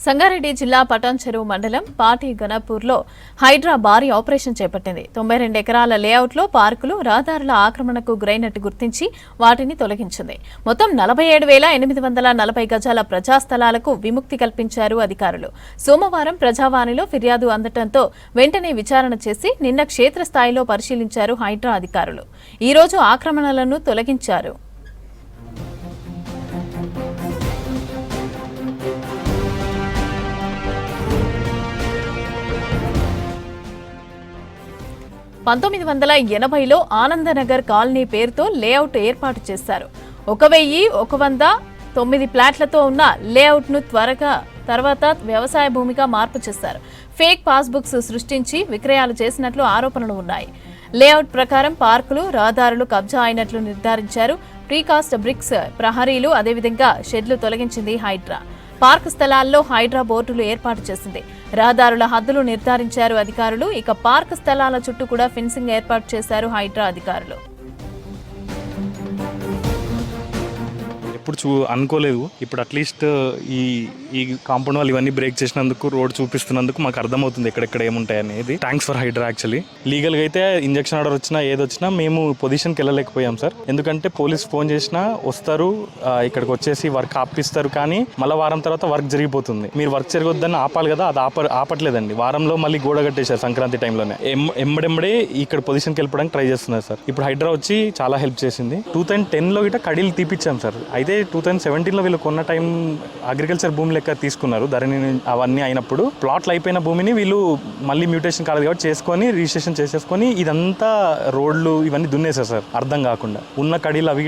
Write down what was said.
సంగారెడ్డి జిల్లా పటాన్చెరువు మండలం పాటి గణపూర్లో హైడ్రా భారీ ఆపరేషన్ చేపట్టింది. 92 ఎకరాల లేఅవుట్లో పార్కులు, రహదారుల ఆక్రమణకు గురైనట్టు గుర్తించి వాటిని తొలగించింది. మొత్తం 47,840 గజాల ప్రజాస్థలాలకు విముక్తి కల్పించారు అధికారులు. సోమవారం ప్రజావాణిలో ఫిర్యాదు అందటంతో వెంటనే విచారణ చేసి నిన్న క్షేత్రస్థాయిలో పరిశీలించారు హైడ్రా అధికారులు. ఈ రోజు ఆక్రమణలను తొలగించారు. పంతొమ్మిది 1980లో ఆనందనగర్ కాలనీ పేరుతో లేఅవుట్ ఏర్పాటు చేశారు. 1,109 ప్లాట్లతో ఉన్న లేఅవుట్ను తర్వాత వ్యవసాయ భూమిగా మార్పు చేశారు. ఫేక్ పాస్బుక్స్ సృష్టించి విక్రయాలు చేసినట్లు ఆరోపణలు ఉన్నాయి. లేఅవుట్ ప్రకారం పార్కులు, రహదారులు కబ్జా అయినట్లు నిర్ధారించారు. ప్రీకాస్ట్ బ్రిక్స్, ప్రహరీలు, అదేవిధంగా షెడ్లు తొలగించింది హైడ్రా. పార్క్ స్థలాల్లో హైడ్రా బోర్డులు ఏర్పాటు చేసింది. రహదారుల హద్దులు నిర్ధారించారు అధికారులు. ఇక పార్క్ స్థలాల చుట్టూ కూడా ఫెన్సింగ్ ఏర్పాటు చేశారు హైడ్రా అధికారులు. ఎప్పుడు అనుకోలేదు. ఇప్పుడు అట్లీస్ట్ ఈ కాంపౌండ్ వాళ్ళు ఇవన్నీ బ్రేక్ చేసినందుకు, రోడ్ చూపిస్తున్నందుకు మాకు అర్థమవుతుంది ఎక్కడెక్కడ ఏముంటాయి అనేది. Thanks for Hydraa. యాక్చువల్లీ లీగల్గా అయితే ఇంజక్షన్ ఆర్డర్ వచ్చినా ఏదొచ్చినా మేము పొజిషన్కి వెళ్ళలేకపోయాం సార్. ఎందుకంటే పోలీస్ ఫోన్ చేసినా వస్తారు, ఇక్కడికి వచ్చేసి వర్క్ ఆపిస్తారు. కానీ మళ్ళీ వారం తర్వాత వర్క్ జరిగిపోతుంది. మీరు వర్క్ జరగొద్దని ఆపాలి కదా, అది ఆపట్లేదండి. వారంలో మళ్ళీ గోడ కట్టేశారు సంక్రాంతి టైంలోనే. ఎంబడెంబడే ఇక్కడ పొజిషన్కి వెళ్ళడానికి ట్రై చేస్తున్నారు సార్. ఇప్పుడు హైడ్రా వచ్చి చాలా హెల్ప్ చేసింది. 2010లో గిట్ట కడీలు తీపిచ్చాం సార్. అయితే 2017లో వీళ్ళు కొన్న టైం అగ్రికల్చర్ భూమి లెక్క తీసుకున్నారు. ధరణి అవన్నీ అయినప్పుడు ప్లాట్లు అయిపోయిన భూమిని వీళ్ళు మళ్ళీ మ్యూటేషన్ కాలేదు కాబట్టి చేసుకొని రిజిస్ట్రేషన్ చేసేసుకొని ఇదంతా రోడ్లు ఇవన్నీ దున్నేశారు సార్, అర్థం కాకుండా. ఉన్న కడీలు అవి